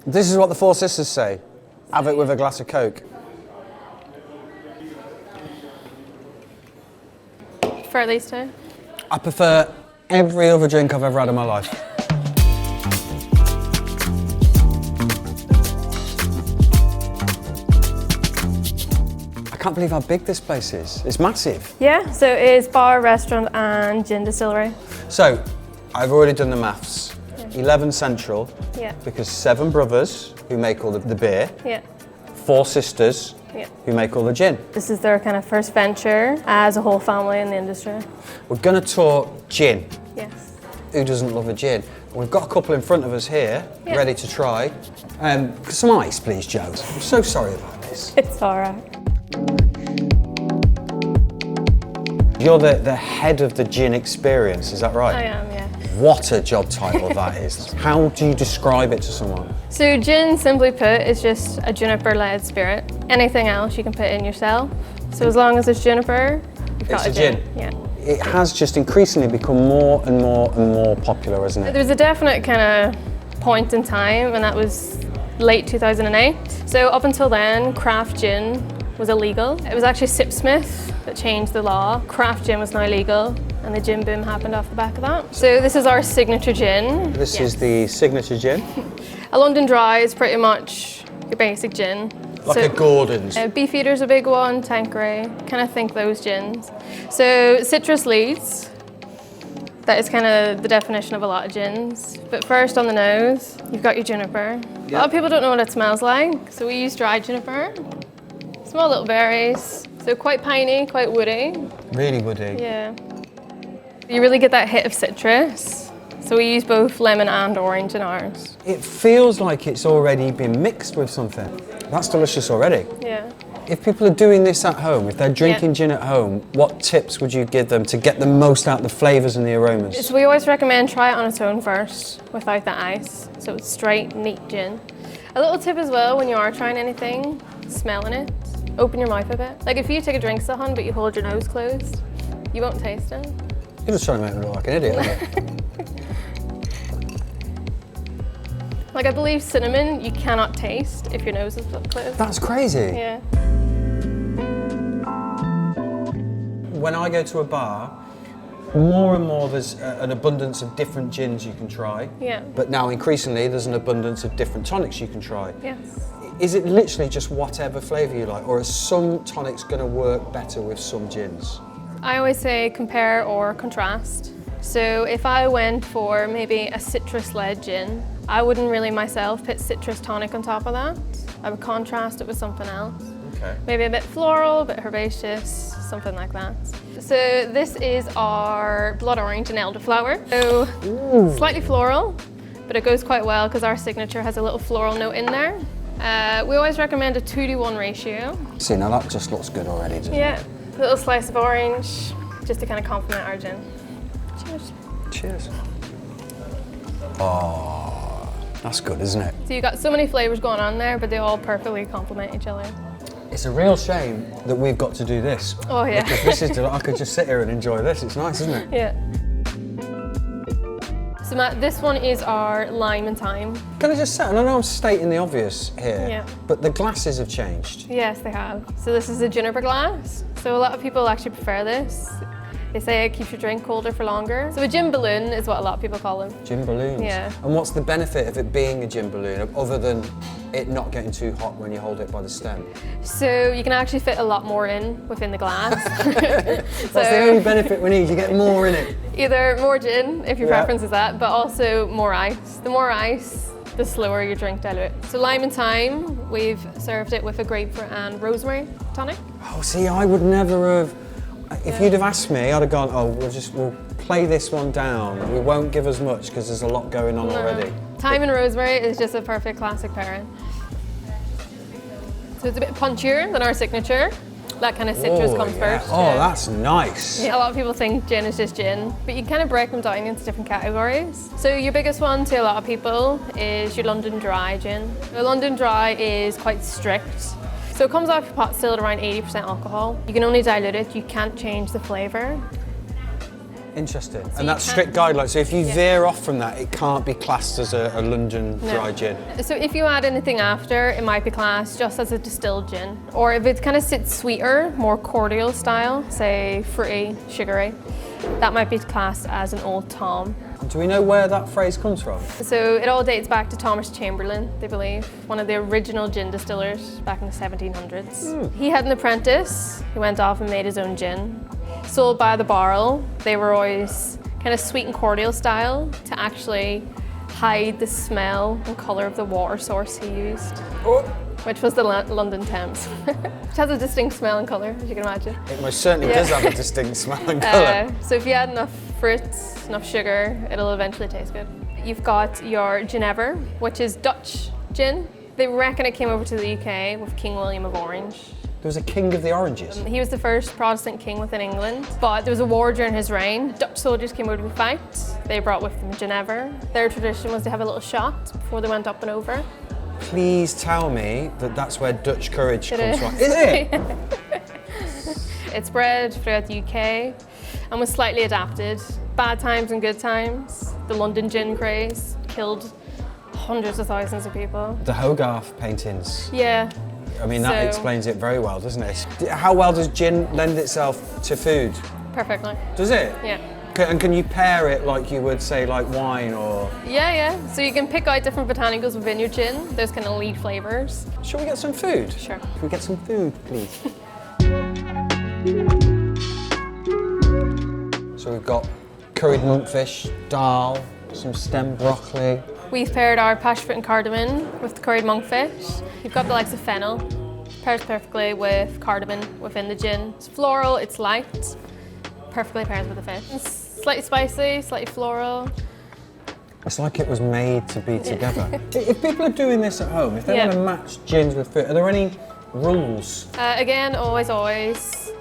This is what the Four Sisters say. Have it with a glass of Coke. For these two? I prefer every other drink I've ever had in my life. I can't believe how big this place is. It's massive. Yeah, so it is bar, restaurant and gin distillery. So, I've already done the maths. 11 central, Yeah. because 7 brothers who make all the beer, Yeah. 4 sisters Yeah. who make all the gin. This is their kind of first venture as a whole family in the industry. We're going to talk gin. Yes. Who doesn't love a gin? We've got a couple in front of us here, Yeah. ready to try. Some ice, please, Joe. I'm so sorry about this. It's all right. You're the head of the gin experience, is that right? I am, yeah. What a job title that is. How do you describe it to someone? So gin, simply put, is just a juniper-led spirit. Anything else you can put in yourself. So as long as it's juniper, you've got It's a a gin. gin. Yeah. It has just increasingly become more and more and more popular, hasn't it? There was a definite kind of point in time, and that was late 2008. So up until then, craft gin was illegal. It was actually Sipsmith that changed the law. Craft gin was now legal, and the gin boom happened off the back of that. So this is our signature gin. This is the signature gin. A London Dry is pretty much your basic gin. Like a Gordon's. Beefeater's a big one, Tanqueray, kind of think those gins. So citrus leads, that is kind of the definition of a lot of gins. But first on the nose, you've got your juniper. A lot of people don't know what it smells like, so we use dry juniper. Small little berries, so quite piney, quite woody. Really woody. Yeah. You really get that hit of citrus. So we use both lemon and orange in ours. It feels like it's already been mixed with something. That's delicious already. Yeah. If people are doing this at home, if they're drinking Yeah. gin at home, what tips would you give them to get the most out of the flavours and the aromas? So we always recommend try it on its own first, without the ice. So it's straight, neat gin. A little tip as well, when you are trying anything, smelling it, open your mouth a bit. Like if you take a drink, Sahan, but you hold your nose closed, you won't taste it. You're just trying to make me look like an idiot, aren't you? Like I believe cinnamon, you cannot taste if your nose is closed. That's crazy. Yeah. When I go to a bar, more and more there's an abundance of different gins you can try. Yeah. But now increasingly there's an abundance of different tonics you can try. Yes. Is it literally just whatever flavour you like, or is some tonics going to work better with some gins? I always say compare or contrast. So if I went for maybe a citrus-led gin, I wouldn't really myself put citrus tonic on top of that. I would contrast it with something else. Okay. Maybe a bit floral, a bit herbaceous, something like that. So this is our blood orange and elderflower. So slightly floral, but it goes quite well because our signature has a little floral note in there. We always recommend a 2:1 ratio. See, now that just looks good already, doesn't it? Yeah, a little slice of orange, just to kind of complement our gin. Cheers. Cheers. Oh, that's good, isn't it? So you've got so many flavours going on there, but they all perfectly complement each other. It's a real shame that we've got to do this. Oh yeah. Because this is, I could just sit here and enjoy this. It's nice, isn't it? Yeah. So Matt, this one is our lime and thyme. Can I just say, and I know I'm stating the obvious here, Yeah. but the glasses have changed. Yes, they have. So this is a juniper glass. So a lot of people actually prefer this. They say it keeps your drink colder for longer. So a gin balloon is what a lot of people call them. Gin balloons. Yeah. And what's the benefit of it being a gin balloon, other than it not getting too hot when you hold it by the stem? So you can actually fit a lot more in within the glass. That's the only benefit we need, you get more in it. Either more gin, if your Yeah. preference is that, but also more ice. The more ice, the slower your drink dilute. So lime and thyme, we've served it with a grapefruit and rosemary tonic. Oh, see, I would never have, if you'd have asked me, I'd have gone, oh, we'll play this one down. We won't give as much because there's a lot going on already. Thyme and rosemary is just a perfect classic pairing. So it's a bit punchier than our signature. That kind of citrus Oh, comes yeah. first. Oh, yeah. that's nice. Yeah, a lot of people think gin is just gin, but you can kind of break them down into different categories. So your biggest one to a lot of people is your London Dry gin. The London Dry is quite strict. So it comes off your pot still at around 80% alcohol. You can only dilute it, you can't change the flavour. Interesting. So And that's strict guidelines. So if you veer off from that, it can't be classed as a London dry gin. So if you add anything after, it might be classed just as a distilled gin. Or if it kind of sits sweeter, more cordial style, say fruity, sugary, that might be classed as an Old Tom. Do we know where that phrase comes from? So it all dates back to Thomas Chamberlain, they believe, one of the original gin distillers back in the 1700s. He had an apprentice who went off and made his own gin. Sold by the barrel, they were always kind of sweet and cordial style to actually hide the smell and colour of the water source he used, which was the London Thames, which has a distinct smell and colour, as you can imagine. It most certainly does have a distinct smell and colour. So if you add enough fruits, enough sugar, it'll eventually taste good. You've got your Genever, which is Dutch gin. They reckon it came over to the UK with King William of Orange. There was a king of the oranges. He was the first Protestant king within England, but there was a war during his reign. Dutch soldiers came over to fight. They brought with them Genever. Their tradition was to have a little shot before they went up and over. Please tell me that that's where Dutch courage comes from. Is it? It's spread throughout the UK and was slightly adapted. Bad times and good times. The London gin craze killed hundreds of thousands of people. The Hogarth paintings. Yeah. I mean, that explains it very well, doesn't it? How well does gin lend itself to food? Perfectly. Does it? Yeah. And can you pair it like you would say like wine or? Yeah. So you can pick out different botanicals within your gin. There's kind of lead flavours. Shall we get some food? Sure. Can we get some food, please? So we've got curried monkfish, dal, some stem broccoli. We've paired our passion fruit and cardamom with the curried monkfish. You've got the likes of fennel. Pairs perfectly with cardamom within the gin. It's floral, it's light. Perfectly pairs with the fish. It's slightly spicy, slightly floral. It's like it was made to be together. If people are doing this at home, if they want to match gins with food, are there any rules? Again, always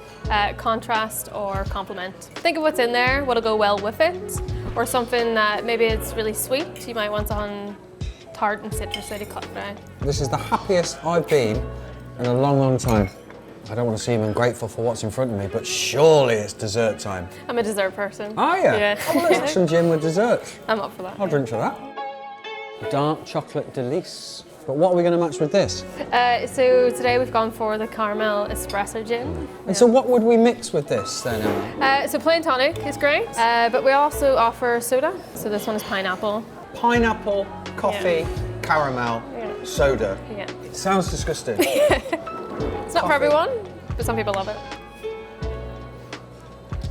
contrast or complement. Think of what's in there, what'll go well with it, or something that maybe it's really sweet. You might want something tart and citrusy to cut it out. This is the happiest I've been in a long, long time. I don't want to seem ungrateful for what's in front of me, but surely it's dessert time. I'm a dessert person. Are you? Yeah. Oh, well, let's have some gin with dessert. I'm up for that. I'll drink to that. Dark chocolate delice. But what are we going to match with this? So today we've gone for the caramel espresso gin. And so what would we mix with this then, Emma? So plain tonic is great, but we also offer soda. So this one is pineapple. Pineapple, coffee, caramel, soda. Yeah. It sounds disgusting. It's not for everyone, but some people love it.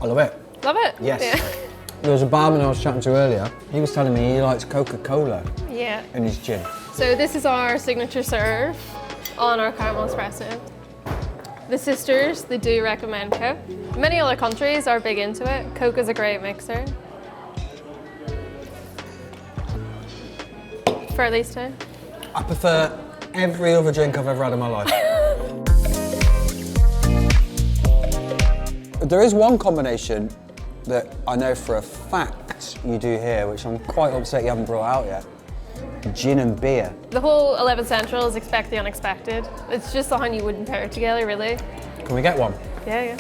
I love it. Love it? Yes. Yeah. There was a barman I was chatting to earlier. He was telling me he likes Coca-Cola in his gin. So this is our signature serve on our caramel espresso. The sisters, they do recommend Coke. Many other countries are big into it. Coke is a great mixer. For these two? I prefer every other drink I've ever had in my life. There is one combination that I know for a fact you do here, which I'm quite upset you haven't brought out yet. Gin and beer. The whole 11 Central is expect the unexpected. It's just something you wouldn't pair together, really. Can we get one? Yeah.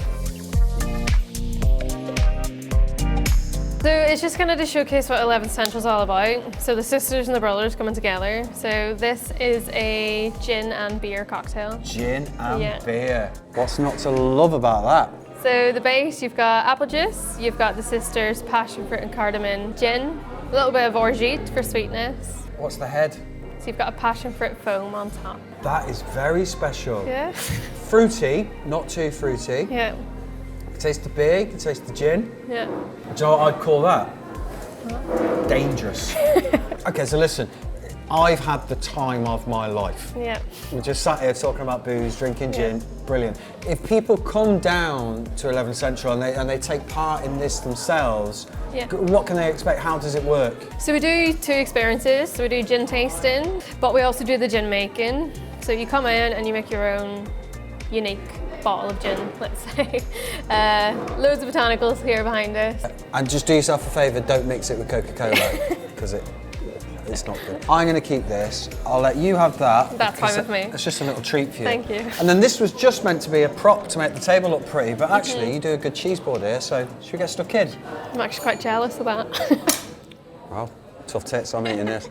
So it's just kind of to showcase what 11 Central is all about. So the sisters and the brothers coming together. So this is a gin and beer cocktail. Gin and beer. What's not to love about that? So the base, you've got apple juice, you've got the sisters' passion fruit and cardamom gin, a little bit of orgeat for sweetness. What's the head? So you've got a passion fruit foam on top. That is very special. Yeah. Fruity, not too fruity. Yeah. You can taste the beer, you can taste the gin. Yeah. Do you know what I'd call that? Dangerous. Okay, so listen, I've had the time of my life. Yeah. We're just sat here talking about booze, drinking gin, brilliant. If people come down to 11 Central and they take part in this themselves, what can they expect? How does it work? So we do two experiences. So we do gin tasting, but we also do the gin making. So you come in and you make your own unique bottle of gin, let's say. Loads of botanicals here behind us. And just do yourself a favour, don't mix it with Coca-Cola, because it it's not good. I'm going to keep this. I'll let you have that. That's fine with me. It's just a little treat for you. Thank you. And then this was just meant to be a prop to make the table look pretty, but actually you do a good cheese board here, so should we get stuck in? I'm actually quite jealous of that. Well, tough tits, I'm eating this.